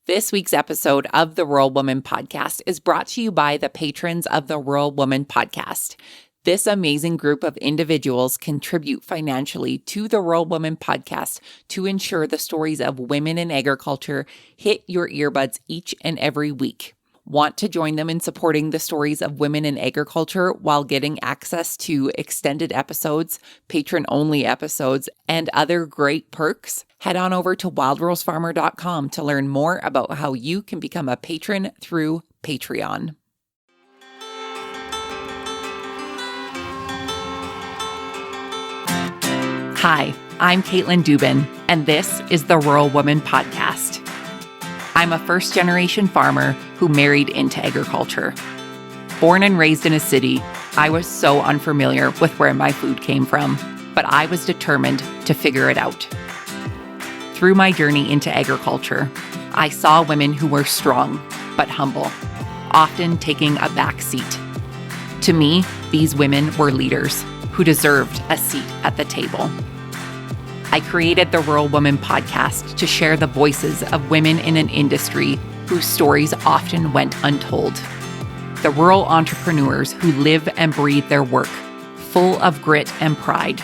This week's episode of the Rural Woman Podcast is brought to you by the patrons of the Rural Woman Podcast. This amazing group of individuals contribute financially to the Rural Woman Podcast to ensure the stories of women in agriculture hit your earbuds each and every week. Want to join them in supporting the stories of women in agriculture while getting access to extended episodes, patron-only episodes, and other great perks? Head on over to wildrosefarmer.com to learn more about how you can become a patron through Patreon. Hi, I'm Caitlin Dubin, and this is the Rural Woman Podcast. I'm a first-generation farmer who married into agriculture. Born and raised in a city, I was so unfamiliar with where my food came from, but I was determined to figure it out. Through my journey into agriculture, I saw women who were strong but humble, often taking a back seat. To me, these women were leaders who deserved a seat at the table. I created the Rural Woman Podcast to share the voices of women in an industry whose stories often went untold. The rural entrepreneurs who live and breathe their work, full of grit and pride.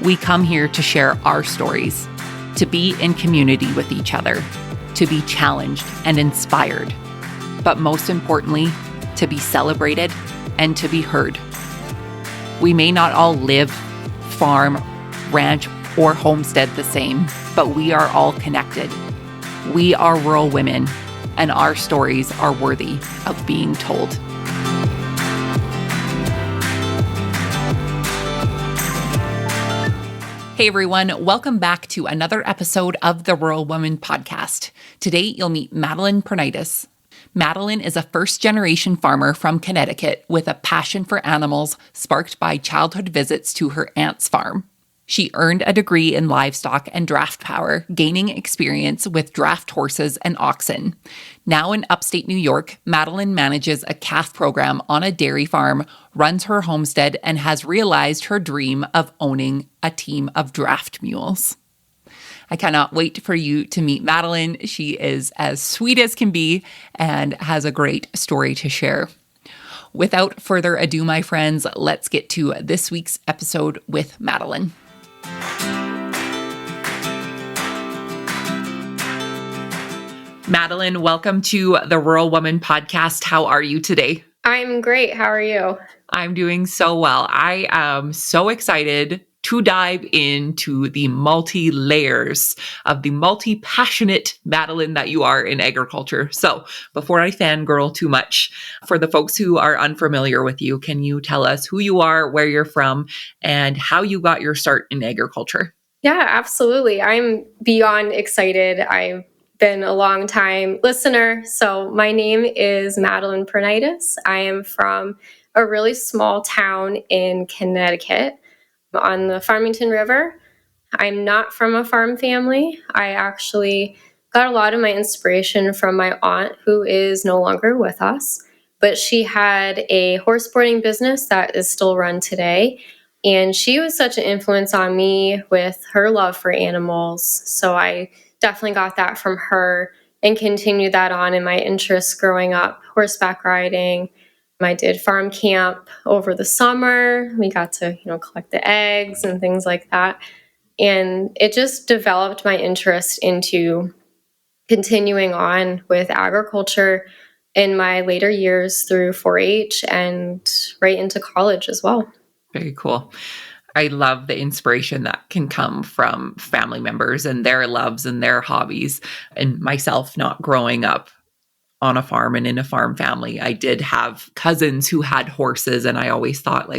We come here to share our stories, to be in community with each other, to be challenged and inspired, but most importantly, to be celebrated and to be heard. We may not all live, farm, ranch, or homestead the same, but we are all connected. We are rural women, and our stories are worthy of being told. Hey everyone, welcome back to another episode of the Rural Woman Podcast. Today you'll meet Madeline Pranaitis. Madeline is a first-generation farmer from Connecticut with a passion for animals sparked by childhood visits to her aunt's farm. She earned a degree in livestock and draft power, gaining experience with draft horses and oxen. Now in upstate New York, Madeline manages a calf program on a dairy farm, runs her homestead, and has realized her dream of owning a team of draft mules. I cannot wait for you to meet Madeline. She is as sweet as can be and has a great story to share. Without further ado, my friends, let's get to this week's episode with Madeline. Madeline, welcome to the Rural Woman Podcast. How are you today? I'm great. How are you? I'm doing so well. I am so excited to dive into the multi-layers of the multi-passionate Madeline that you are in agriculture. So before I fangirl too much, for the folks who are unfamiliar with you, can you tell us who you are, where you're from, and how you got your start in agriculture? Yeah, absolutely. I'm beyond excited. I've been a long time listener. So my name is Madeline Pranaitis. I am from a really small town in Connecticut on the Farmington River. I'm not from a farm family. I actually got a lot of my inspiration from my aunt, who is no longer with us, but she had a horse boarding business that is still run today. And she was such an influence on me with her love for animals. So I definitely got that from her and continued that on in my interests growing up, horseback riding. I did farm camp over the summer. We got to, collect the eggs and things like that. And it just developed my interest into continuing on with agriculture in my later years through 4-H and right into college as well. Very cool. I love the inspiration that can come from family members and their loves and their hobbies. And myself not growing up on a farm and in a farm family, I did have cousins who had horses, and I always thought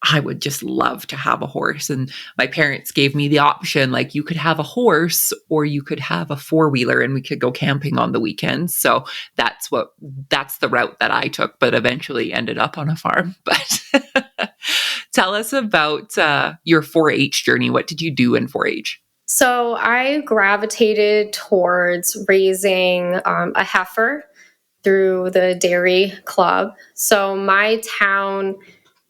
I would just love to have a horse. And my parents gave me the option, you could have a horse or you could have a four-wheeler and we could go camping on the weekends. So that's the route that I took, but eventually ended up on a farm. But tell us about your 4-H journey. What did you do in 4-H? So I gravitated towards raising a heifer through the dairy club. So my town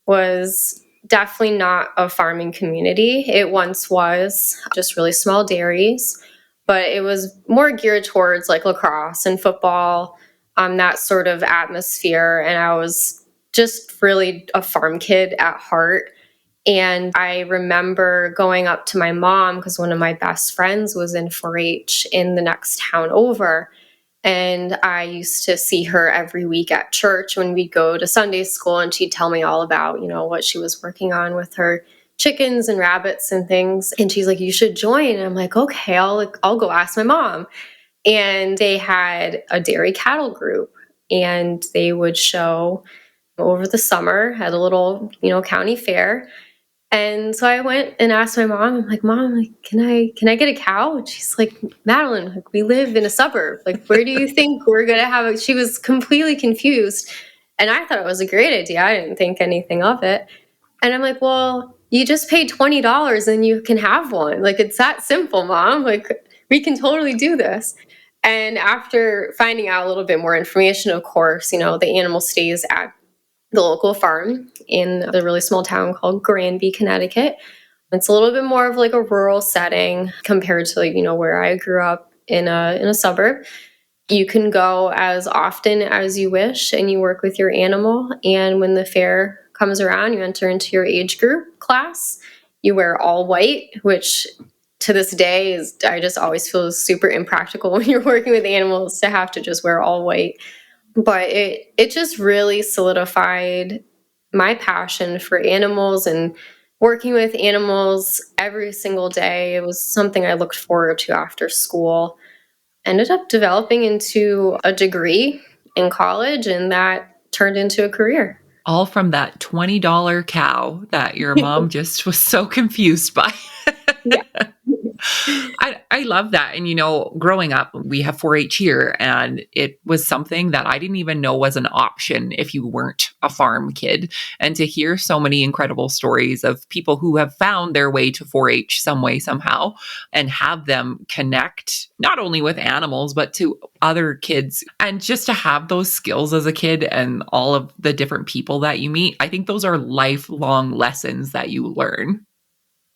was definitely not a farming community. It once was just really small dairies. but it was more geared towards like lacrosse and football, that sort of atmosphere. And I was just really a farm kid at heart. And I remember going up to my mom because one of my best friends was in 4 H in the next town over. And I used to see her every week at church when we'd go to Sunday school, and she'd tell me all about, what she was working on with her chickens and rabbits and things. And she's like, "You should join." And I'm like, "Okay, I'll go ask my mom." And they had a dairy cattle group, and they would show over the summer at a little, county fair. And so I went and asked my mom, I'm like, "Mom, like, can I get a cow?" And she's like, "Madeline, like, we live in a suburb. Like, where do you think we're going to have a," she was completely confused. And I thought it was a great idea. I didn't think anything of it. And I'm like, "Well, you just pay $20 and you can have one. Like, it's that simple, Mom. Like, we can totally do this." And after finding out a little bit more information, of course, the animal stays at the local farm in the really small town called Granby, Connecticut. It's a little bit more of like a rural setting compared to like, where I grew up in a suburb. You can go as often as you wish and you work with your animal. And when the fair comes around, you enter into your age group class. You wear all white, which to this day is, I just always feel super impractical when you're working with animals to have to just wear all white. But it just really solidified my passion for animals and working with animals every single day. It was something I looked forward to after school. Ended up developing into a degree in college, and that turned into a career. All from that $20 cow that your mom just was so confused by. Yeah. I love that. And, growing up, we have 4-H here, and it was something that I didn't even know was an option if you weren't a farm kid. And to hear so many incredible stories of people who have found their way to 4-H some way, somehow, and have them connect not only with animals, but to other kids. And just to have those skills as a kid and all of the different people that you meet, I think those are lifelong lessons that you learn.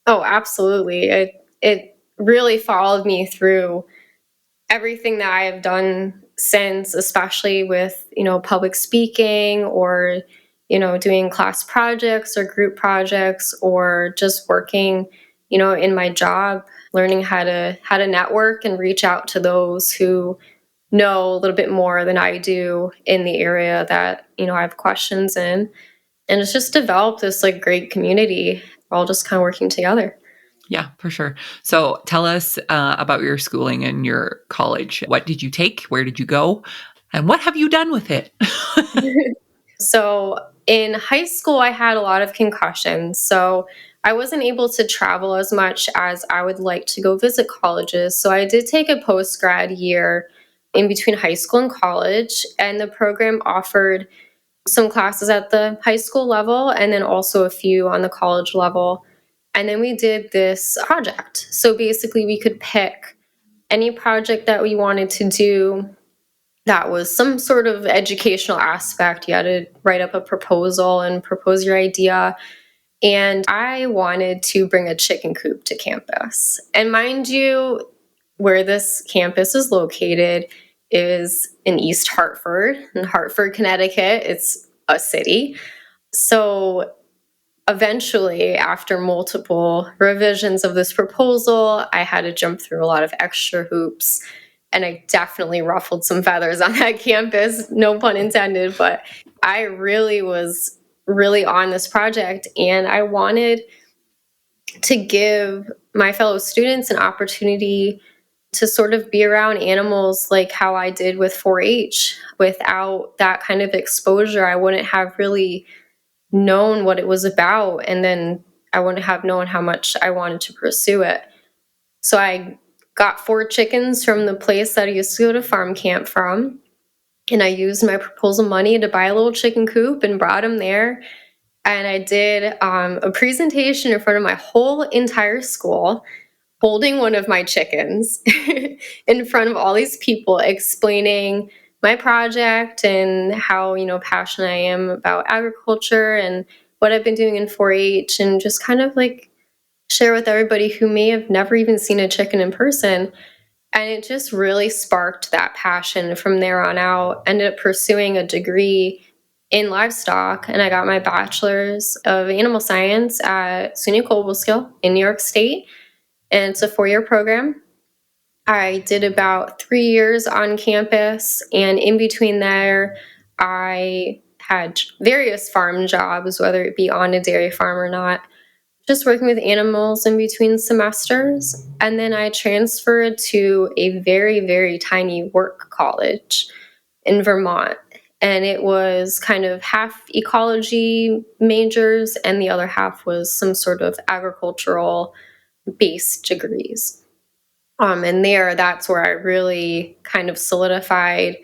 Oh, absolutely. It really followed me through everything that I have done since, especially with, public speaking or, doing class projects or group projects or just working, in my job, learning how to network and reach out to those who know a little bit more than I do in the area that, I have questions in. And it's just developed this like great community. We're all just kind of working together. Yeah, for sure. So tell us about your schooling and your college. What did you take? Where did you go? And what have you done with it? So in high school, I had a lot of concussions. So I wasn't able to travel as much as I would like to go visit colleges. So I did take a post-grad year in between high school and college. And the program offered some classes at the high school level and then also a few on the college level. And then we did this project. So basically, we could pick any project that we wanted to do that was some sort of educational aspect. You had to write up a proposal and propose your idea. And I wanted to bring a chicken coop to campus. And mind you, where this campus is located is in East Hartford, in Hartford, Connecticut. It's a city. So eventually, after multiple revisions of this proposal, I had to jump through a lot of extra hoops. And I definitely ruffled some feathers on that campus, no pun intended. But I really was really on this project, and I wanted to give my fellow students an opportunity to sort of be around animals like how I did with 4-H. Without that kind of exposure, I wouldn't have really known what it was about, and then I wouldn't have known how much I wanted to pursue it. So I got 4 chickens from the place that I used to go to farm camp from, and I used my proposal money to buy a little chicken coop and brought them there. And I did a presentation in front of my whole entire school, holding one of my chickens in front of all these people, explaining my project and how, passionate I am about agriculture and what I've been doing in 4-H, and just kind of like share with everybody who may have never even seen a chicken in person. And it just really sparked that passion from there on out. Ended up pursuing a degree in livestock, and I got my bachelor's of animal science at SUNY Cobleskill in New York State. And it's a 4-year program. I did about 3 years on campus, and in between there, I had various farm jobs, whether it be on a dairy farm or not, just working with animals in between semesters. And then I transferred to a very, very tiny work college in Vermont. And it was kind of half ecology majors, and the other half was some sort of agricultural based degrees. And that's where I really kind of solidified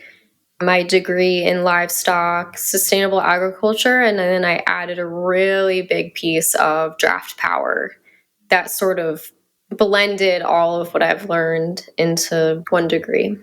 my degree in livestock, sustainable agriculture, and then I added a really big piece of draft power that sort of blended all of what I've learned into one degree.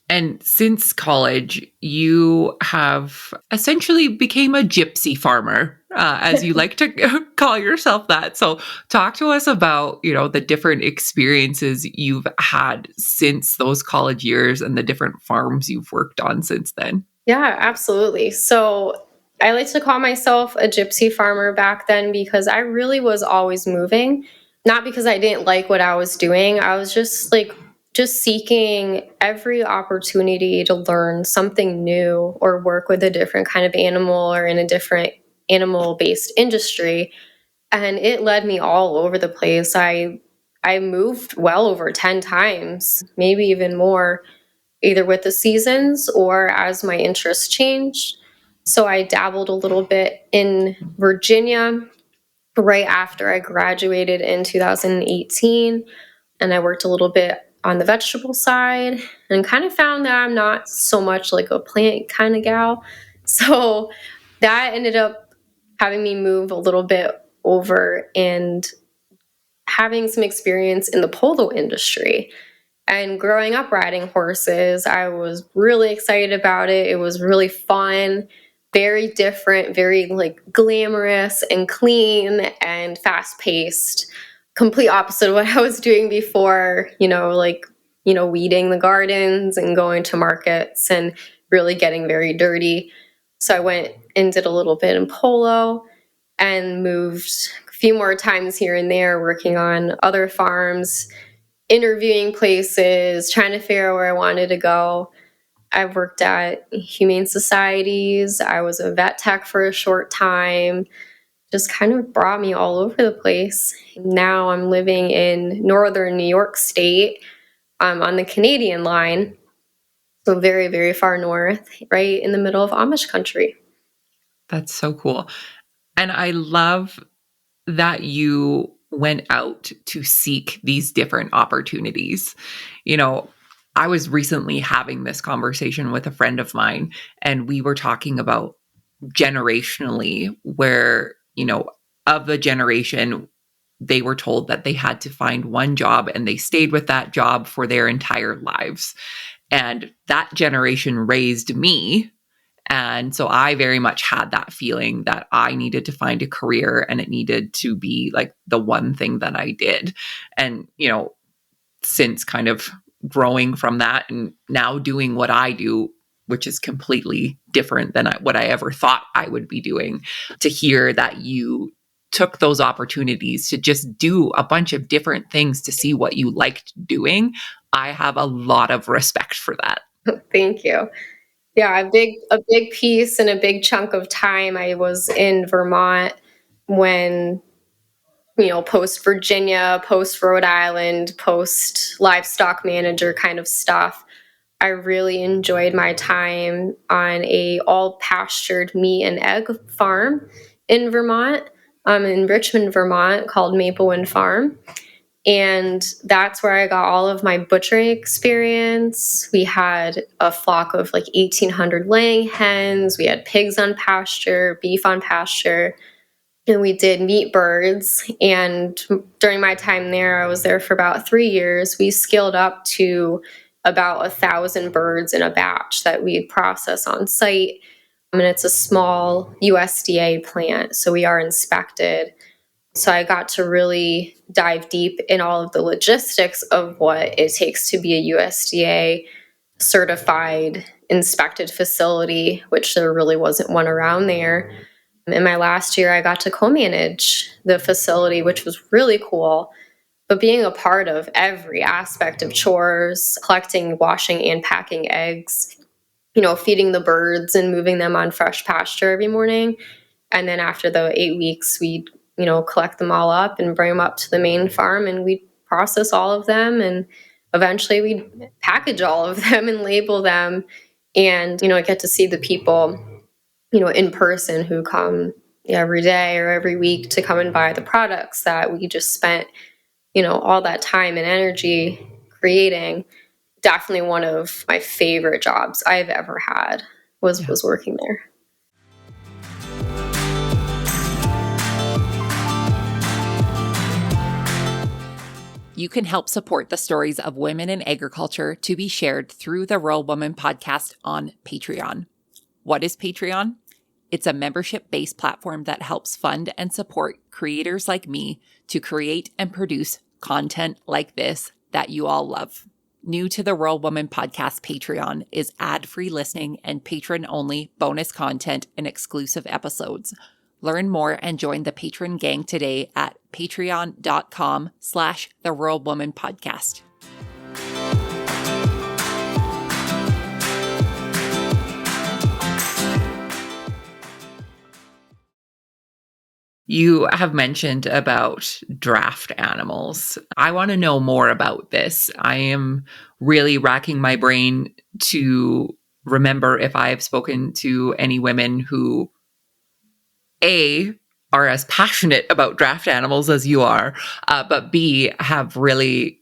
And since college, you have essentially became a gypsy farmer, as you like to call yourself that. So talk to us about, the different experiences you've had since those college years and the different farms you've worked on since then. Yeah, absolutely. So I like to call myself a gypsy farmer back then because I really was always moving. Not because I didn't like what I was doing. I was just seeking every opportunity to learn something new or work with a different kind of animal or in a different animal based industry. And it led me all over the place. I moved well over 10 times, maybe even more, either with the seasons or as my interests changed. So I dabbled a little bit in Virginia right after I graduated in 2018. And I worked a little bit on the vegetable side and kind of found that I'm not so much like a plant kind of gal. So that ended up having me move a little bit over and having some experience in the polo industry. And growing up riding horses, I was really excited about it. It was really fun, very different, very like glamorous and clean and fast paced. Complete opposite of what I was doing before, weeding the gardens and going to markets and really getting very dirty. So I went and did a little bit in polo and moved a few more times here and there, working on other farms, interviewing places, trying to figure out where I wanted to go. I've worked at humane societies. I was a vet tech for a short time. Just kind of brought me all over the place. Now I'm living in northern New York State. I'm on the Canadian line, so very, very far north, right in the middle of Amish country. That's so cool. And I love that you went out to seek these different opportunities. I was recently having this conversation with a friend of mine, and we were talking about generationally where, of the generation, they were told that they had to find one job and they stayed with that job for their entire lives. And that generation raised me. And so I very much had that feeling that I needed to find a career and it needed to be like the one thing that I did. And, since kind of growing from that and now doing what I do, which is completely different than what I ever thought I would be doing, to hear that you took those opportunities to just do a bunch of different things to see what you liked doing, I have a lot of respect for that. Thank you. Yeah, a big piece and a big chunk of time I was in Vermont when, post Virginia, post Rhode Island, post livestock manager kind of stuff. I really enjoyed my time on a all pastured meat and egg farm in Vermont, in Richmond, Vermont, called Maplewind Farm. And that's where I got all of my butchering experience. We had a flock of like 1,800 laying hens. We had pigs on pasture, beef on pasture, and we did meat birds. And during my time there, I was there for about 3 years. We scaled up to about 1,000 birds in a batch that we'd process on site. And it's a small USDA plant, so we are inspected. So I got to really dive deep in all of the logistics of what it takes to be a USDA certified inspected facility, which there really wasn't one around there. In my last year, I got to co-manage the facility, which was really cool. But being a part of every aspect of chores, collecting, washing, and packing eggs, feeding the birds and moving them on fresh pasture every morning. And then after the 8 weeks, we'd, collect them all up and bring them up to the main farm, and we'd process all of them. And eventually we'd package all of them and label them. And, I get to see the people, in person who come every day or every week to come and buy the products that we just spent, all that time and energy creating. Definitely one of my favorite jobs I've ever had was working there. You can help support the stories of women in agriculture to be shared through the Rural Woman podcast on Patreon. What is Patreon? It's a membership-based platform that helps fund and support creators like me to create and produce content like this that you all love. New to the Rural Woman podcast Patreon is ad-free listening and patron-only bonus content and exclusive episodes. Learn more and join the patron gang today at patreon.com/The Rural Woman Podcast. You have mentioned about draft animals. I want to know more about this. I am really racking my brain to remember if I have spoken to any women who, A, are as passionate about draft animals as you are, but B, have really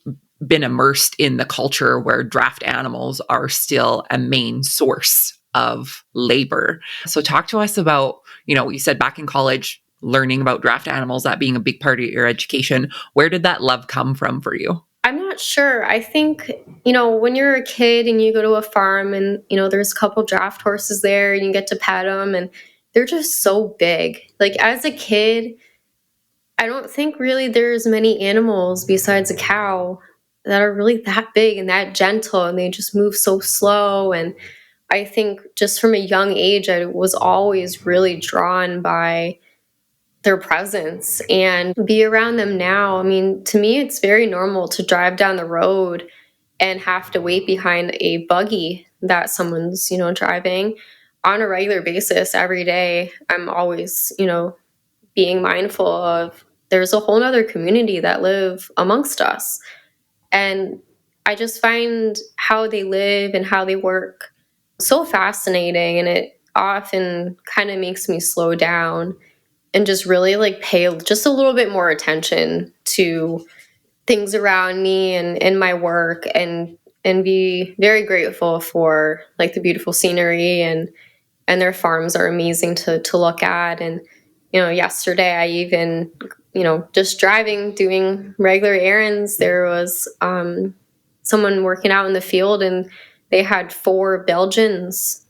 been immersed in the culture where draft animals are still a main source of labor. So talk to us about, you said back in college, learning about draft animals, that being a big part of your education. Where did that love come from for you? I'm not sure. I think, when you're a kid and you go to a farm and, there's a couple draft horses there and you get to pet them and they're just so big. Like as a kid, I don't think really there's many animals besides a cow that are really that big and that gentle, and they just move so slow. And I think just from a young age, I was always really drawn by their presence and be around them now. I mean, to me, it's very normal to drive down the road and have to wait behind a buggy that someone's, driving on a regular basis every day. I'm always, being mindful of there's a whole nother community that live amongst us. And I just find how they live and how they work so fascinating. And it often kind of makes me slow down and just really pay just a little bit more attention to things around me and my work, and be very grateful for the beautiful scenery, and their farms are amazing to look at. And yesterday I even just driving, doing regular errands, there was someone working out in the field, and they had 4 Belgians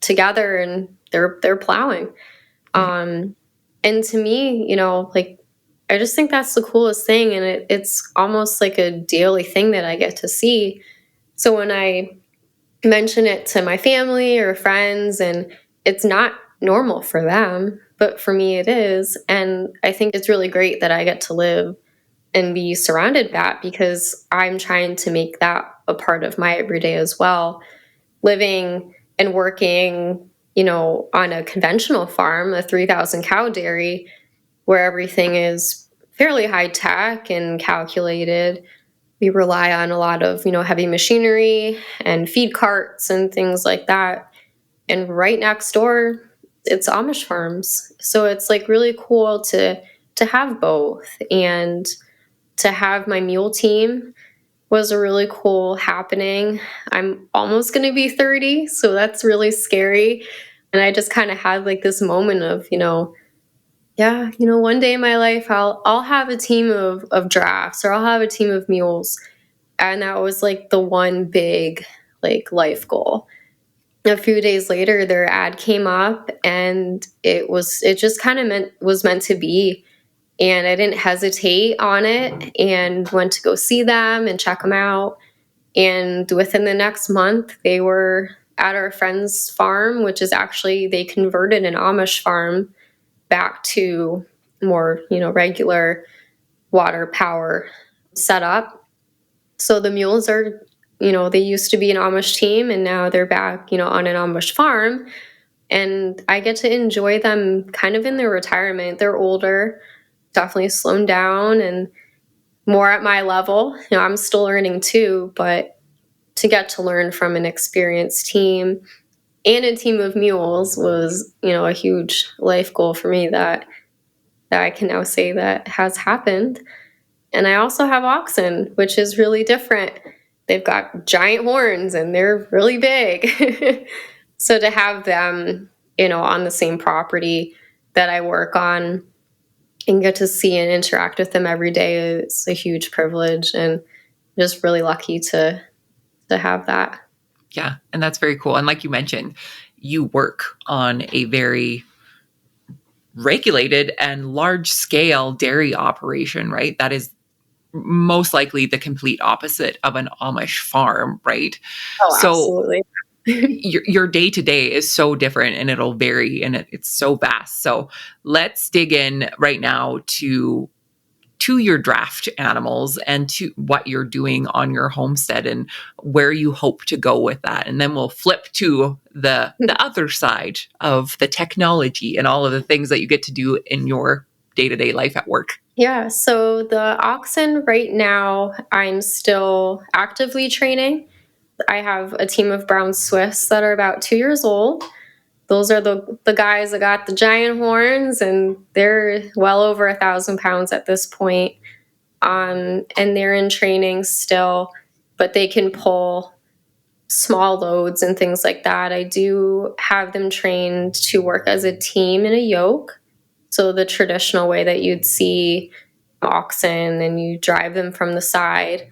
together and they're plowing. And to me, I just think that's the coolest thing. And it's almost like a daily thing that I get to see. So when I mention it to my family or friends, and it's not normal for them, but for me it is. And I think it's really great that I get to live and be surrounded by that, because I'm trying to make that a part of my everyday as well. Living and working on a conventional farm, a 3,000 cow dairy, where everything is fairly high tech and calculated. We rely on a lot of, heavy machinery and feed carts and things like that. And right next door, it's Amish farms. So it's really cool to have both. And to have my mule team was a really cool happening. I'm almost going to be 30, so that's really scary. And I just kind of had this moment of, one day in my life, I'll have a team of drafts, or I'll have a team of mules. And that was the one big life goal. A few days later, their ad came up, and it just kind of was meant to be. And I didn't hesitate on it and went to go see them and check them out. And within the next month, they were at our friend's farm, which is actually, they converted an Amish farm back to more, regular water power setup. So the mules are, they used to be an Amish team and now they're back, on an Amish farm. And I get to enjoy them kind of in their retirement. They're older, definitely slowed down and more at my level. I'm still learning too, but to get to learn from an experienced team and a team of mules was, a huge life goal for me that I can now say that has happened. And I also have oxen, which is really different. They've got giant horns and they're really big. So to have them, on the same property that I work on and get to see and interact with them every day is a huge privilege, and just really lucky to have that. Yeah, and that's very cool. And like you mentioned, you work on a very regulated and large scale dairy operation, right? That is most likely the complete opposite of an Amish farm, right? Oh, So absolutely. your day to day is so different and it'll vary and it's so vast. So let's dig in right now to your draft animals and to what you're doing on your homestead and where you hope to go with that. And then we'll flip to the other side of the technology and all of the things that you get to do in your day-to-day life at work. Yeah, so the oxen right now, I'm still actively training. I have a team of brown Swiss that are about 2 years old. Those are the guys that got the giant horns, and they're well over 1,000 pounds at this point. And they're in training still, but they can pull small loads and things like that. I do have them trained to work as a team in a yoke. So the traditional way that you'd see oxen and you drive them from the side.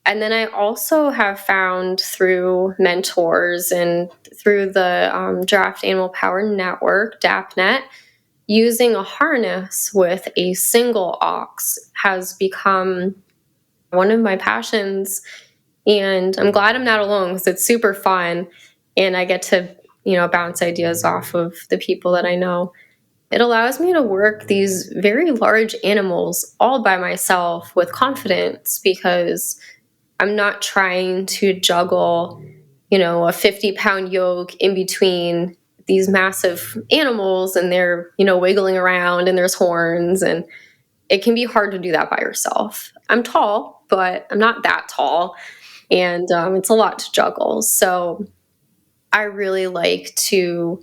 And then I also have found through mentors and through the Draft Animal Power Network, DAPNet, using a harness with a single ox has become one of my passions. And I'm glad I'm not alone because it's super fun. And I get to, bounce ideas off of the people that I know. It allows me to work these very large animals all by myself with confidence because I'm not trying to juggle, a 50-pound yoke in between these massive animals and they're, wiggling around and there's horns, and it can be hard to do that by yourself. I'm tall, but I'm not that tall, and it's a lot to juggle. So I really like to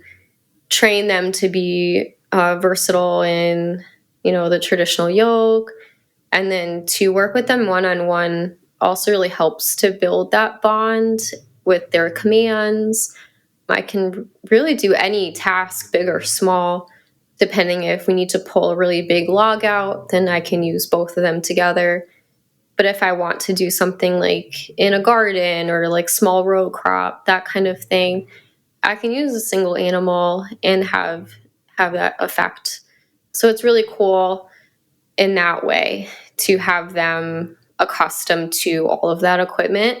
train them to be versatile in, the traditional yoke, and then to work with them one-on-one also really helps to build that bond with their commands. I can really do any task, big or small, depending if we need to pull a really big log out, then I can use both of them together. But if I want to do something like in a garden or like small row crop, that kind of thing, I can use a single animal and have that effect. So it's really cool in that way to have them accustomed to all of that equipment.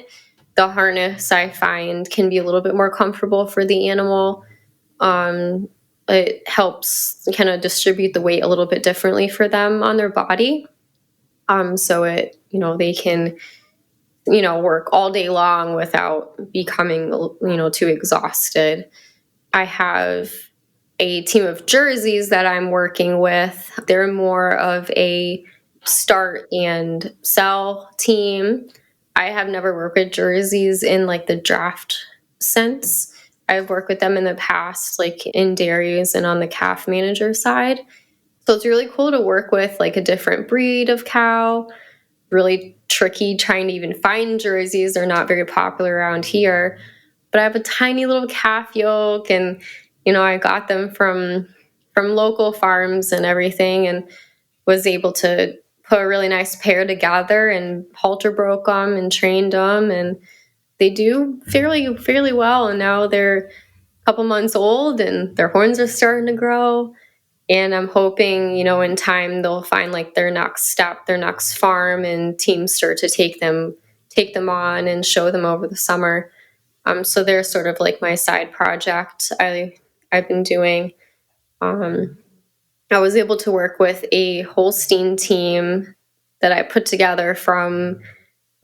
The harness, I find, can be a little bit more comfortable for the animal. It helps kind of distribute the weight a little bit differently for them on their body. So it, they can, work all day long without becoming, too exhausted. I have a team of jerseys that I'm working with. They're more of a start and sell team. I have never worked with jerseys in like the draft sense. I've worked with them in the past, like in dairies and on the calf manager side. So it's really cool to work with like a different breed of cow. Really tricky trying to even find jerseys. They're not very popular around here. But I have a tiny little calf yoke, and I got them from local farms and everything, and was able to put a really nice pair together and halter broke them and trained them, and they do fairly well. And now they're a couple months old and their horns are starting to grow. And I'm hoping, in time they'll find like their next step, their next farm and teamster to take them on and show them over the summer. So they're sort of like my side project I've been doing. Um, I was able to work with a Holstein team that I put together from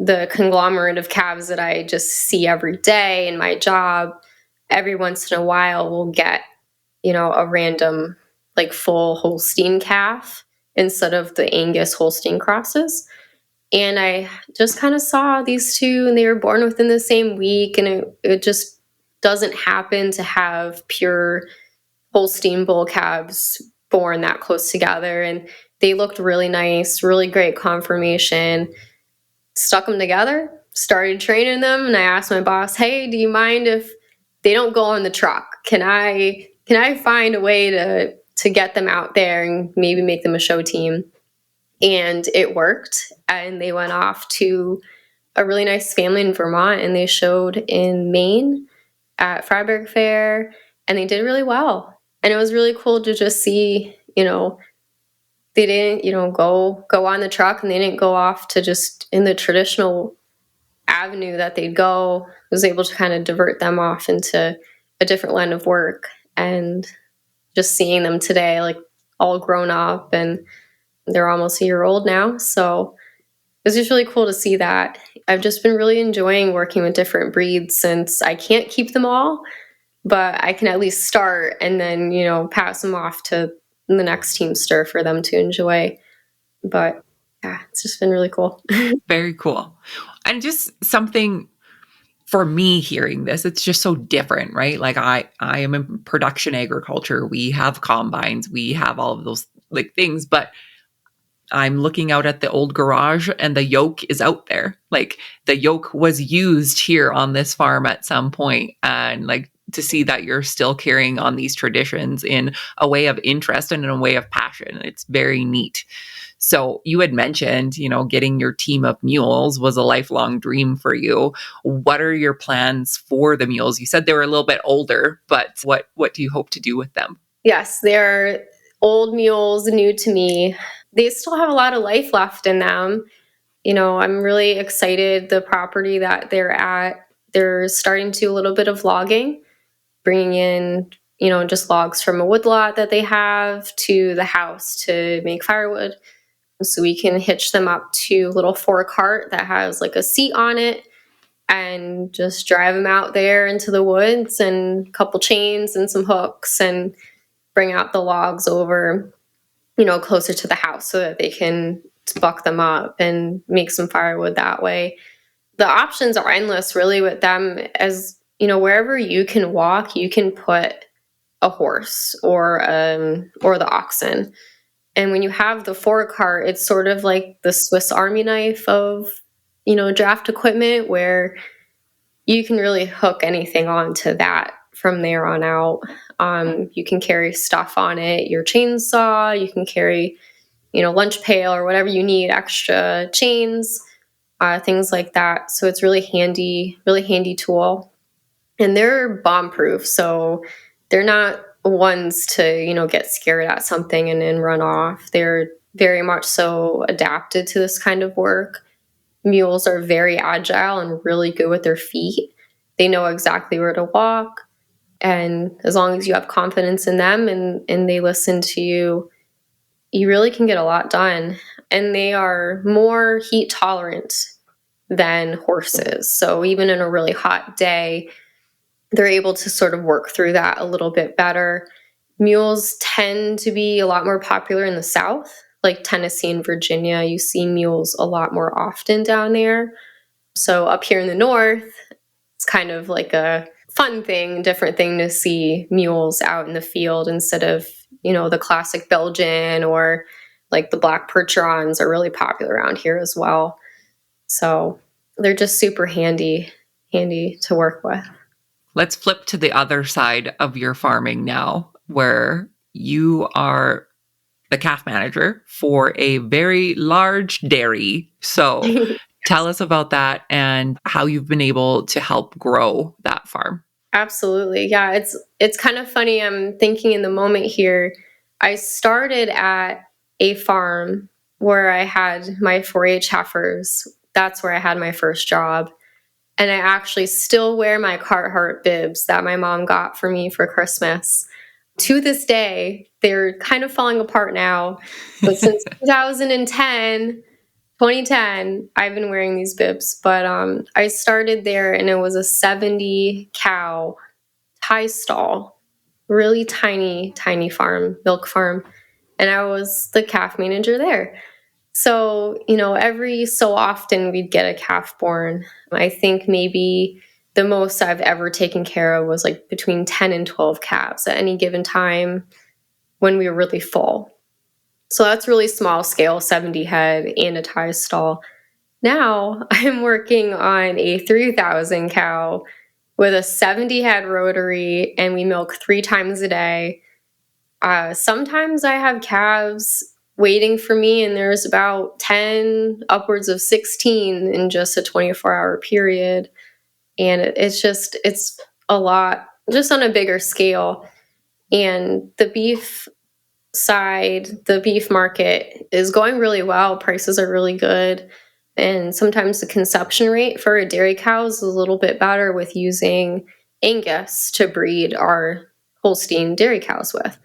the conglomerate of calves that I just see every day in my job. Every once in a while, we'll get, a random, like full Holstein calf instead of the Angus Holstein crosses. And I just kind of saw these two, and they were born within the same week. And it just doesn't happen to have pure Holstein bull calves born that close together. And they looked really nice, really great conformation. Stuck them together, started training them, and I asked my boss, "Hey, do you mind if they don't go on the truck? Can I find a way to get them out there and maybe make them a show team?" And it worked, and they went off to a really nice family in Vermont, and they showed in Maine at Freiburg Fair, and they did really well. And it was really cool to just see, they didn't, go on the truck, and they didn't go off to just in the traditional avenue that they'd go. I was able to kind of divert them off into a different line of work. And just seeing them today, like all grown up, and they're almost a year old now. So it was just really cool to see that. I've just been really enjoying working with different breeds, since I can't keep them all, but I can at least start and then, pass them off to the next teamster for them to enjoy. But yeah, it's just been really cool. Very cool. And just something for me hearing this, it's just so different, right? Like I am in production agriculture. We have combines, we have all of those like things, but I'm looking out at the old garage and the yoke is out there. Like the yoke was used here on this farm at some point, and like to see that you're still carrying on these traditions in a way of interest and in a way of passion. It's very neat. So you had mentioned, getting your team of mules was a lifelong dream for you. What are your plans for the mules? You said they were a little bit older, but what do you hope to do with them? Yes, they're old mules, new to me. They still have a lot of life left in them. I'm really excited. The property that they're at, they're starting to do a little bit of logging, bringing in, just logs from a woodlot that they have to the house to make firewood. So we can hitch them up to a little 4-cart that has like a seat on it, and just drive them out there into the woods, and a couple chains and some hooks, and bring out the logs over, closer to the house so that they can buck them up and make some firewood that way. The options are endless really with them, as wherever you can walk, you can put a horse or the oxen. And when you have the 4-cart, it's sort of like the Swiss Army knife of, draft equipment, where you can really hook anything onto that from there on out. You can carry stuff on it, your chainsaw, you can carry, lunch pail or whatever you need, extra chains, things like that. So it's really handy tool. And they're bomb proof. So they're not ones to, get scared at something and then run off. They're very much so adapted to this kind of work. Mules are very agile and really good with their feet. They know exactly where to walk. And as long as you have confidence in them and they listen to you, you really can get a lot done. And they are more heat tolerant than horses. So even in a really hot day, they're able to sort of work through that a little bit better. Mules tend to be a lot more popular in the South, like Tennessee and Virginia. You see mules a lot more often down there. So up here in the North, it's kind of like a fun thing, different thing to see mules out in the field instead of, the classic Belgian, or like the black Percherons are really popular around here as well. So they're just super handy to work with. Let's flip to the other side of your farming now, where you are the calf manager for a very large dairy. So tell us about that and how you've been able to help grow that farm. Absolutely. Yeah, it's kind of funny. I'm thinking in the moment here, I started at a farm where I had my 4-H heifers. That's where I had my first job. And I actually still wear my Carhartt bibs that my mom got for me for Christmas. To this day, they're kind of falling apart now. But since 2010, I've been wearing these bibs. But I started there and it was a 70 cow tie stall, really tiny, tiny farm, milk farm. And I was the calf manager there. So, every so often we'd get a calf born. I think maybe the most I've ever taken care of was like between 10 and 12 calves at any given time when we were really full. So that's really small scale, 70 head and a tie stall. Now I'm working on a 3,000 cow with a 70 head rotary, and we milk 3 times a day. Sometimes I have calves waiting for me, and there's about 10, upwards of 16 in just a 24-hour period. And it's a lot, just on a bigger scale. And the beef side, the beef market is going really well. Prices are really good. And sometimes the conception rate for a dairy cow is a little bit better with using Angus to breed our Holstein dairy cows with.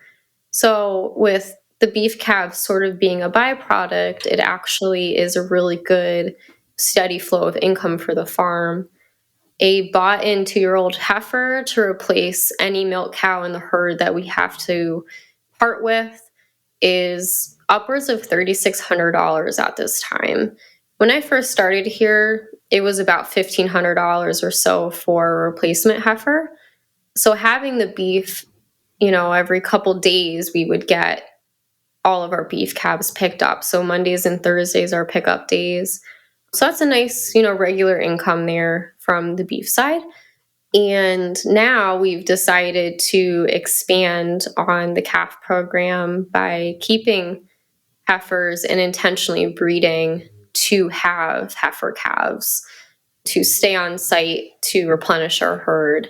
So with the beef calves sort of being a byproduct, it actually is a really good steady flow of income for the farm. A bought in 2-year-old heifer to replace any milk cow in the herd that we have to part with is upwards of $3,600 at this time. When I first started here, it was about $1,500 or so for a replacement heifer. So having the beef, every couple days we would get all of our beef calves picked up. So Mondays and Thursdays are pickup days. So that's a nice, regular income there from the beef side. And now we've decided to expand on the calf program by keeping heifers and intentionally breeding to have heifer calves to stay on site to replenish our herd.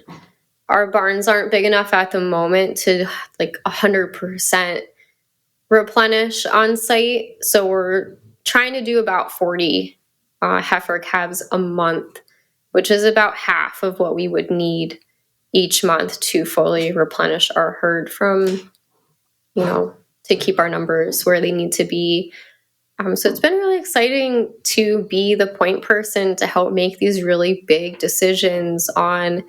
Our barns aren't big enough at the moment to 100% replenish on site. So we're trying to do about 40 heifer calves a month, which is about half of what we would need each month to fully replenish our herd from, to keep our numbers where they need to be. So it's been really exciting to be the point person to help make these really big decisions on,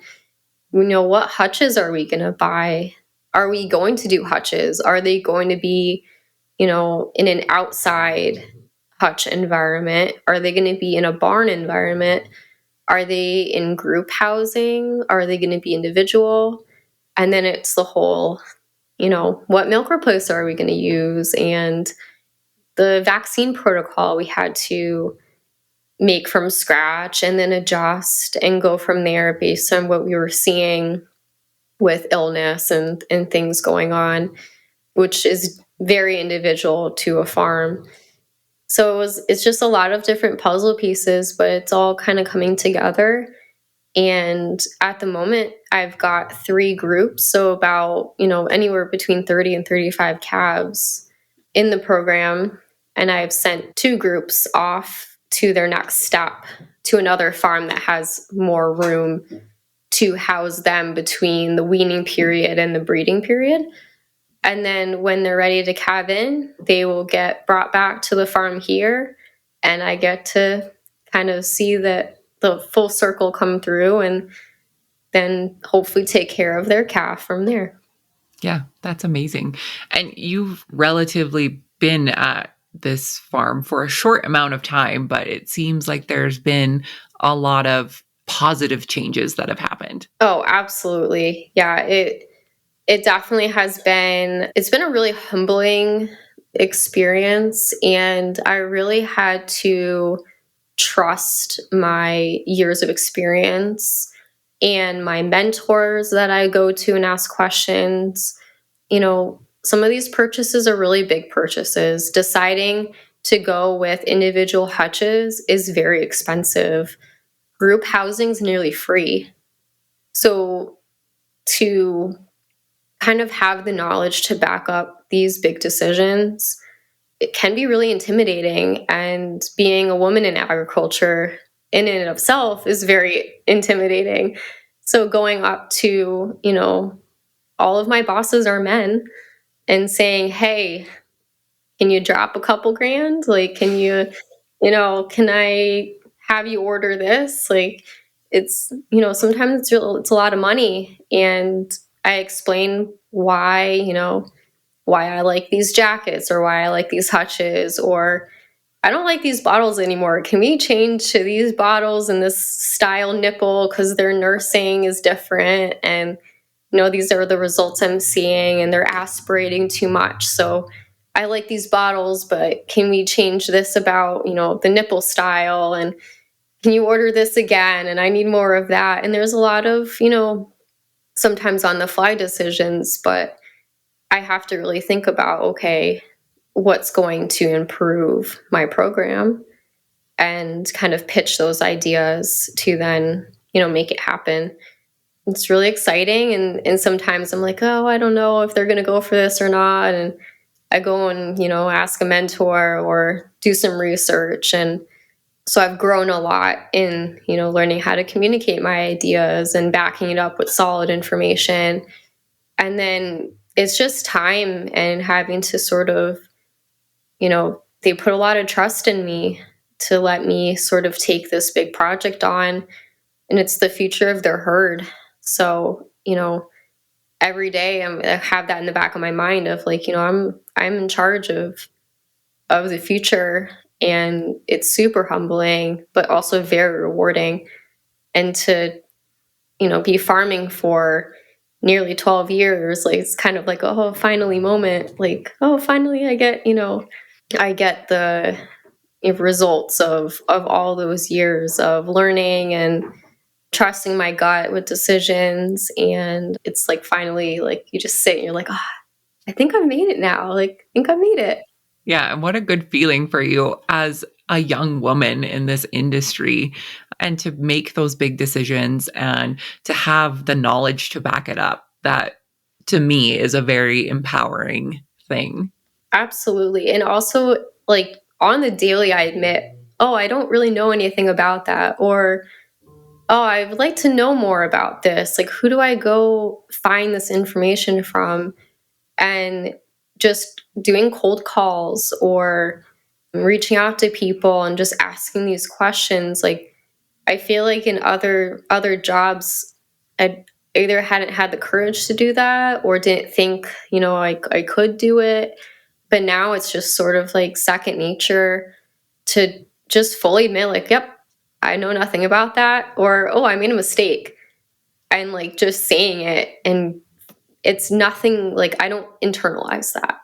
what hutches are we going to buy? Are we going to do hutches? Are they going to be, in an outside hutch environment? Are they going to be in a barn environment? Are they in group housing? Are they going to be individual? And then it's the whole, what milk replacer are we going to use? And the vaccine protocol we had to make from scratch and then adjust and go from there based on what we were seeing with illness and things going on, which is very individual to a farm. So it's just a lot of different puzzle pieces, but it's all kind of coming together. And at the moment, I've got 3 groups, so about, anywhere between 30 and 35 calves in the program. And I've sent 2 groups off to their next step to another farm that has more room to house them between the weaning period and the breeding period. And then when they're ready to calve in, they will get brought back to the farm here. And I get to kind of see that the full circle come through and then hopefully take care of their calf from there. Yeah, that's amazing. And you've relatively been at this farm for a short amount of time, but it seems like there's been a lot of positive changes that have happened. Oh, absolutely. Yeah, it definitely has been. It's been a really humbling experience, and I really had to trust my years of experience and my mentors that I go to and ask questions. Some of these purchases are really big purchases. Deciding to go with individual hutches is very expensive. Group housing is nearly free. So to kind of have the knowledge to back up these big decisions, it can be really intimidating. And being a woman in agriculture in and of itself is very intimidating. So going up to, all of my bosses are men and saying, hey, can you drop a couple grand? Like, can I have you order this? Like, it's, sometimes it's a lot of money. And I explain why, why I like these jackets or why I like these hutches, or I don't like these bottles anymore. Can we change to these bottles and this style nipple because their nursing is different? And, these are the results I'm seeing and they're aspirating too much. So I like these bottles, but can we change this about, the nipple style? And can you order this again? And I need more of that. And there's a lot of, sometimes on the fly decisions, but I have to really think about, okay, what's going to improve my program, and kind of pitch those ideas to then, make it happen. It's really exciting. And sometimes I'm like, oh, I don't know if they're going to go for this or not. And I go and, ask a mentor or do some research. And so I've grown a lot in, learning how to communicate my ideas and backing it up with solid information. And then it's just time and having to sort of, they put a lot of trust in me to let me sort of take this big project on. And it's the future of their herd. So, every day I have that in the back of my mind of like, I'm in charge of the future, and it's super humbling, but also very rewarding. And to, be farming for nearly 12 years, like it's kind of like, oh, finally moment, like, oh, finally I get the results of all those years of learning and trusting my gut with decisions. And it's like finally, like you just sit and you're like, oh, I think I've made it now. Like, I think I made it. Yeah. And what a good feeling for you as a young woman in this industry, and to make those big decisions and to have the knowledge to back it up. That to me is a very empowering thing. Absolutely. And also, like, on the daily, I admit, oh, I don't really know anything about that. Or, oh, I would like to know more about this. Like, who do I go find this information from? And just doing cold calls or reaching out to people and just asking these questions. Like, I feel like in other jobs, I either hadn't had the courage to do that or didn't think, I could do it. But now it's just sort of like second nature to just fully admit, like, yep, I know nothing about that, or, oh, I made a mistake. And like just saying it, and it's nothing, like I don't internalize that.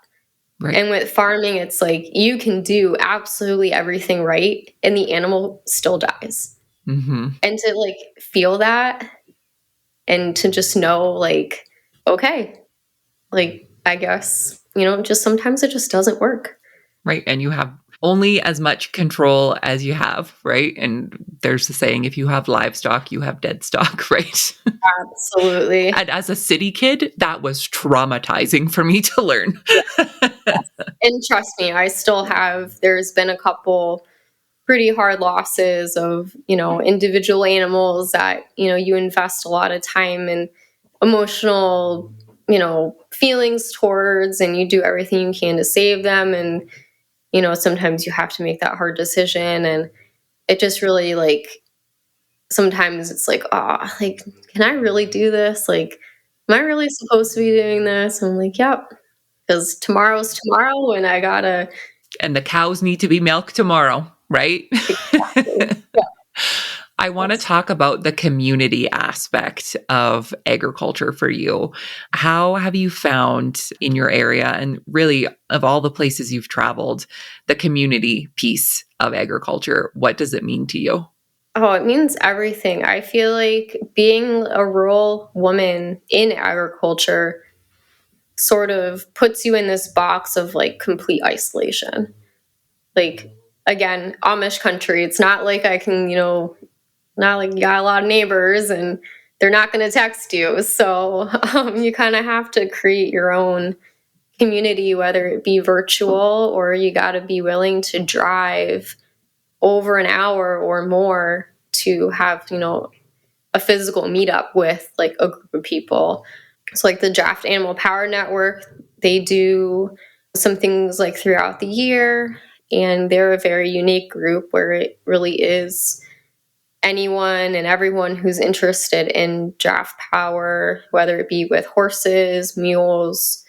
Right. And with farming, it's like you can do absolutely everything right and the animal still dies. Mm-hmm. And to like feel that, and to just know, like, okay, like, I guess, just sometimes it just doesn't work. Right. And you have only as much control as you have, right? And there's the saying, if you have livestock, you have dead stock, right? Absolutely. And as a city kid, that was traumatizing for me to learn. Yes. And trust me, there's been a couple pretty hard losses of, individual animals that, you invest a lot of time and emotional, feelings towards, and you do everything you can to save them. And, sometimes you have to make that hard decision. And it just really, like, sometimes it's like, oh, like, can I really do this? Like, am I really supposed to be doing this? And I'm like, yep, because tomorrow's tomorrow and I gotta. And the cows need to be milked tomorrow, right? Exactly. Yeah. I want to talk about the community aspect of agriculture for you. How have you found in your area, and really of all the places you've traveled, the community piece of agriculture? What does it mean to you? Oh, it means everything. I feel like being a rural woman in agriculture sort of puts you in this box of like complete isolation. Like, again, Amish country, it's not like I can, not like you got a lot of neighbors and they're not going to text you. So you kind of have to create your own community, whether it be virtual or you got to be willing to drive over an hour or more to have, a physical meetup with like a group of people. So like the Draft Animal Power Network, they do some things like throughout the year, and they're a very unique group where it really is anyone and everyone who's interested in draft power, whether it be with horses, mules,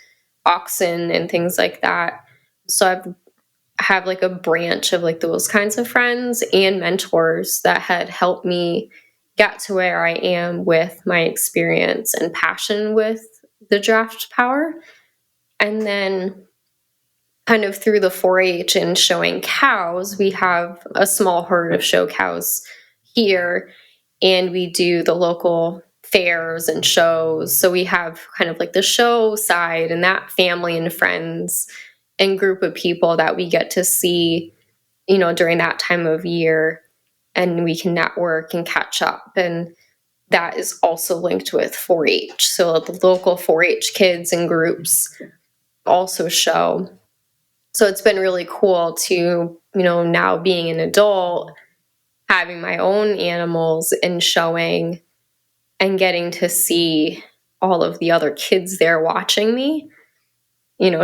oxen, and things like that. So have like a branch of like those kinds of friends and mentors that had helped me get to where I am with my experience and passion with the draft power. And then kind of through the 4-H and showing cows, we have a small herd of show cows here, and we do the local fairs and shows. So we have kind of like the show side and that family and friends and group of people that we get to see, during that time of year, and we can network and catch up. And that is also linked with 4-H. So the local 4-H kids and groups also show. So it's been really cool to, now being an adult, having my own animals and showing and getting to see all of the other kids there watching me,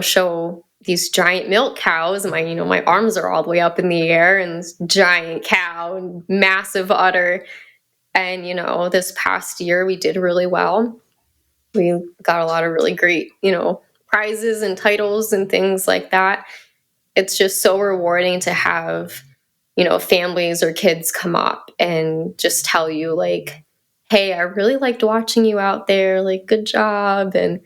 show these giant milk cows. My arms are all the way up in the air, and this giant cow and massive udder. And, this past year we did really well. We got a lot of really great, prizes and titles and things like that. It's just so rewarding to have, families or kids come up and just tell you like, hey, I really liked watching you out there, like, good job. And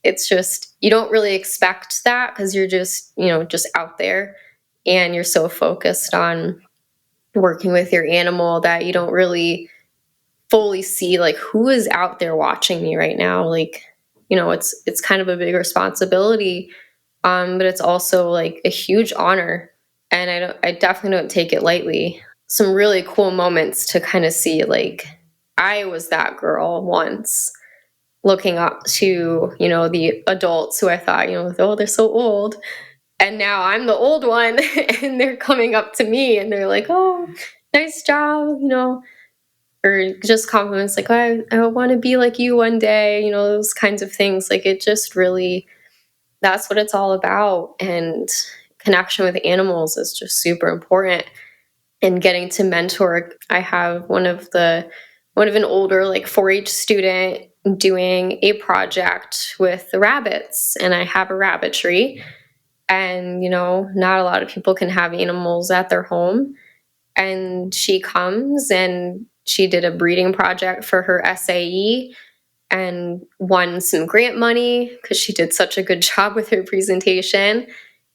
it's just, you don't really expect that because you're just, just out there and you're so focused on working with your animal that you don't really fully see like who is out there watching me right now. Like, it's kind of a big responsibility. But it's also like a huge honor, and I definitely don't take it lightly. Some really cool moments to kind of see, like, I was that girl once looking up to, the adults who I thought, oh, they're so old. And now I'm the old one and they're coming up to me and they're like, oh, nice job, or just compliments like, oh, I want to be like you one day, those kinds of things. Like, it just really, that's what it's all about. And connection with animals is just super important. And getting to mentor, I have one of an older like 4-H student doing a project with the rabbits, and I have a rabbitry, and not a lot of people can have animals at their home. And she comes and she did a breeding project for her SAE and won some grant money because she did such a good job with her presentation.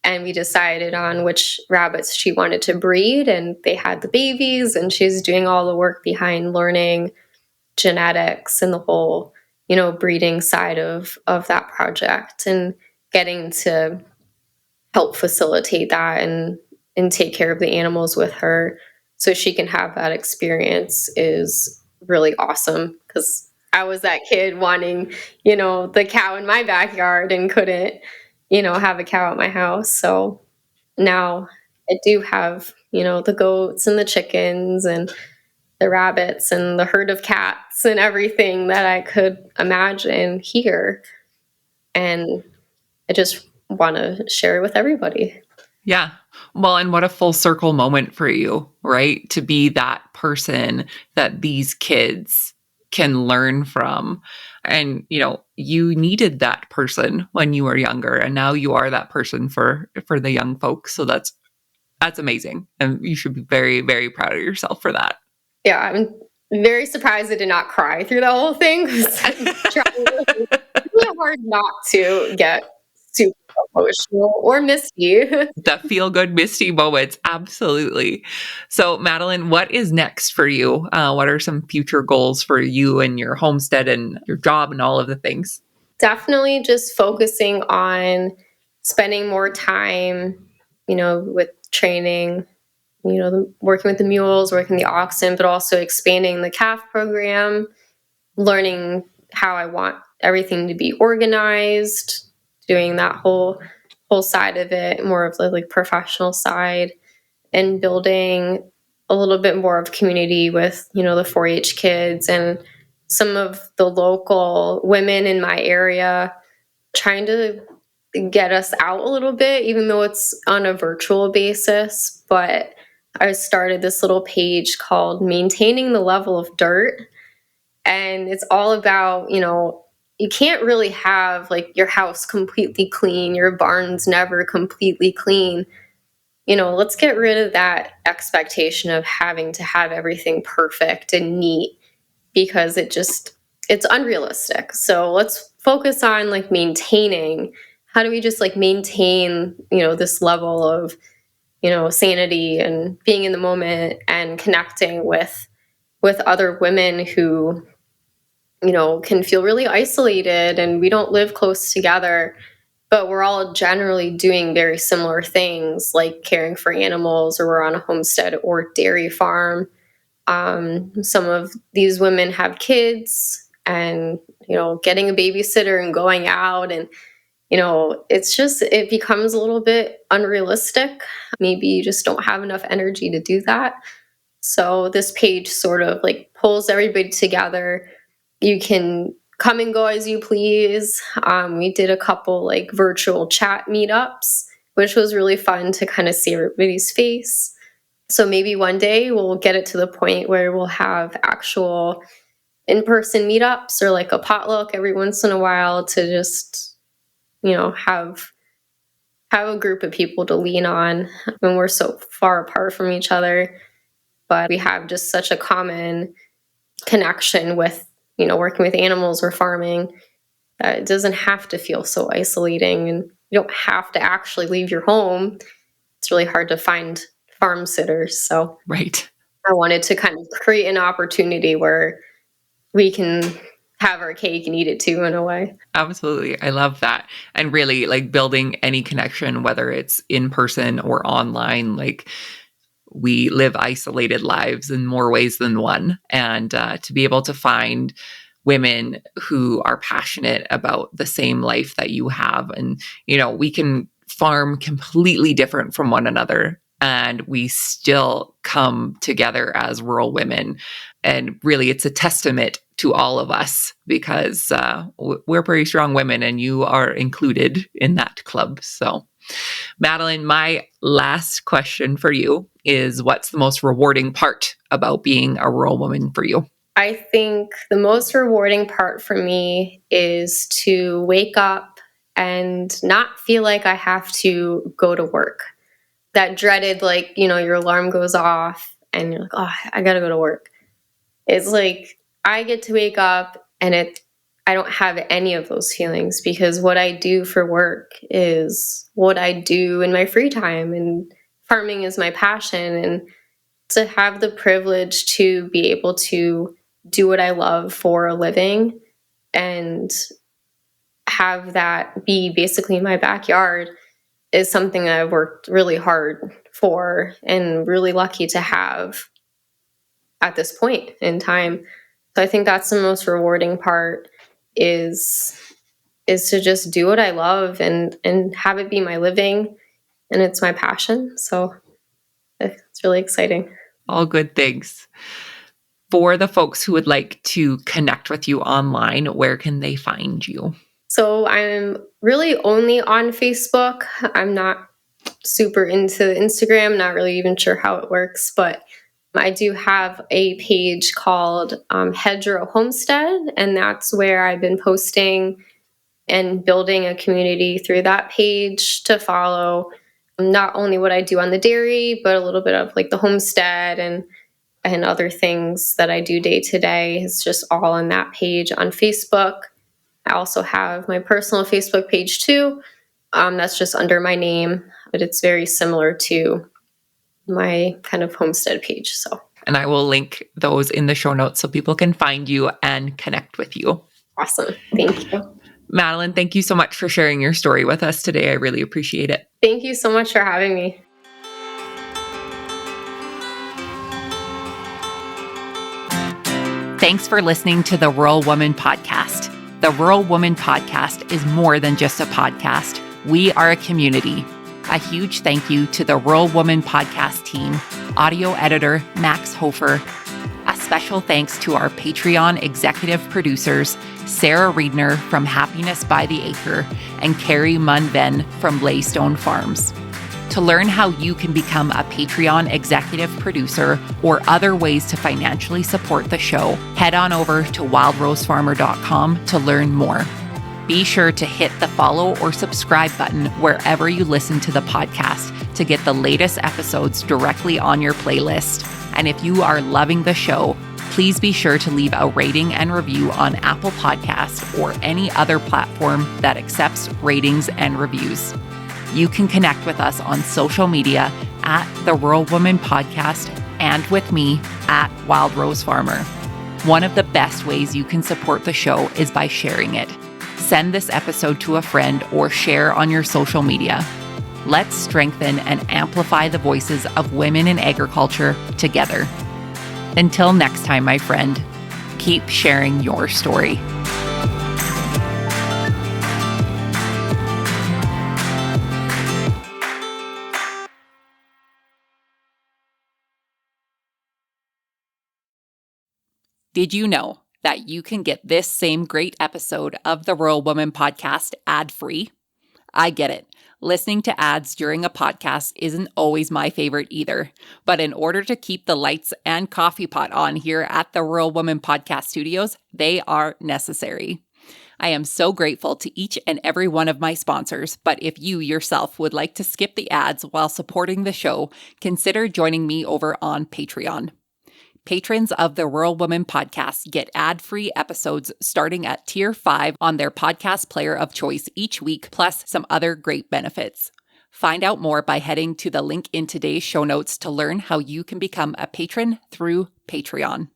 And we decided on which rabbits she wanted to breed, and they had the babies, and she's doing all the work behind learning genetics and the whole, breeding side of that project, and getting to help facilitate that and take care of the animals with her so she can have that experience is really awesome. Because I was that kid wanting, the cow in my backyard and couldn't, have a cow at my house. So now I do have, the goats and the chickens and the rabbits and the herd of cats and everything that I could imagine here. And I just want to share it with everybody. Yeah. Well, and what a full circle moment for you, right? To be that person that these kids can learn from. And, you needed that person when you were younger, and now you are that person for the young folks. So that's amazing. And you should be very, very proud of yourself for that. Yeah, I'm very surprised I did not cry through the whole thing. It's really hard not to get super emotional or misty. The feel-good misty moments. Absolutely. So, Madeline, what is next for you? What are some future goals for you and your homestead and your job and all of the things? Definitely just focusing on spending more time, with training, working with the mules, working the oxen, but also expanding the calf program learning how I want everything to be organized, doing that whole side of it, more of the like professional side, and building a little bit more of community with, the 4-H kids and some of the local women in my area, trying to get us out a little bit, even though it's on a virtual basis. But I started this little page called Maintaining the Level of Dirt. And it's all about, you can't really have like your house completely clean, your barn's never completely clean. Let's get rid of that expectation of having to have everything perfect and neat, because it's unrealistic. So let's focus on like maintaining. How do we just like maintain, this level of, sanity and being in the moment and connecting with other women who, can feel really isolated, and we don't live close together, but we're all generally doing very similar things like caring for animals, or we're on a homestead or dairy farm. Some of these women have kids, and, getting a babysitter and going out, and, it becomes a little bit unrealistic. Maybe you just don't have enough energy to do that. So this page sort of like pulls everybody together. You can come and go as you please. We did a couple like virtual chat meetups, which was really fun to kind of see everybody's face. So maybe one day we'll get it to the point where we'll have actual in-person meetups, or like a potluck every once in a while, to just, have a group of people to lean on when we're so far apart from each other. But we have just such a common connection with, working with animals or farming, that it doesn't have to feel so isolating, and you don't have to actually leave your home. It's really hard to find farm sitters. So Right. I wanted to kind of create an opportunity where we can have our cake and eat it too, in a way. Absolutely. I love that. And really, like, building any connection, whether it's in person or online, like, we live isolated lives in more ways than one. And to be able to find women who are passionate about the same life that you have. And, we can farm completely different from one another, and we still come together as rural women. And really, it's a testament to all of us, because we're pretty strong women, and you are included in that club. So, Madeline, my last question for you is, what's the most rewarding part about being a rural woman for you? I think the most rewarding part for me is to wake up and not feel like I have to go to work. That dreaded, like, your alarm goes off and you're like, oh, I gotta go to work. It's like, I get to wake up and I don't have any of those feelings, because what I do for work is what I do in my free time, and farming is my passion. And to have the privilege to be able to do what I love for a living, and have that be basically my backyard, is something that I've worked really hard for and really lucky to have at this point in time. So I think that's the most rewarding part, is to just do what I love and have it be my living, and it's my passion. So it's really exciting. All good things. For the folks who would like to connect with you online, where can they find you? So I'm really only on Facebook. I'm not super into Instagram, not really even sure how it works, but I do have a page called Hedgerow Homestead, and that's where I've been posting and building a community through that page to follow not only what I do on the dairy, but a little bit of like the homestead and other things that I do day to day. Is just all on that page on Facebook. I also have my personal Facebook page too. That's just under my name, but it's very similar to my kind of homestead page. So, and I will link those in the show notes so people can find you and connect with you. Awesome. Thank you. Madeline, thank you so much for sharing your story with us today. I really appreciate it. Thank you so much for having me. Thanks for listening to the Rural Woman Podcast. The Rural Woman Podcast is more than just a podcast. We are a community. A huge thank you to the Rural Woman Podcast team, audio editor Max Hofer. A special thanks to our Patreon executive producers, Sarah Riedner from Happiness by the Acre and Carrie Munven from Laystone Farms. To learn how you can become a Patreon executive producer or other ways to financially support the show, head on over to wildrosefarmer.com to learn more. Be sure to hit the follow or subscribe button wherever you listen to the podcast to get the latest episodes directly on your playlist. And if you are loving the show, please be sure to leave a rating and review on Apple Podcasts or any other platform that accepts ratings and reviews. You can connect with us on social media at The Rural Woman Podcast and with me at Wild Rose Farmer. One of the best ways you can support the show is by sharing it. Send this episode to a friend or share on your social media. Let's strengthen and amplify the voices of women in agriculture together. Until next time, my friend, keep sharing your story. Did you know that you can get this same great episode of the Rural Woman Podcast ad-free? I get it. Listening to ads during a podcast isn't always my favorite either. But in order to keep the lights and coffee pot on here at the Rural Woman Podcast Studios, they are necessary. I am so grateful to each and every one of my sponsors, but if you yourself would like to skip the ads while supporting the show, consider joining me over on Patreon. Patrons of the Rural Woman Podcast get ad-free episodes starting at Tier 5 on their podcast player of choice each week, plus some other great benefits. Find out more by heading to the link in today's show notes to learn how you can become a patron through Patreon.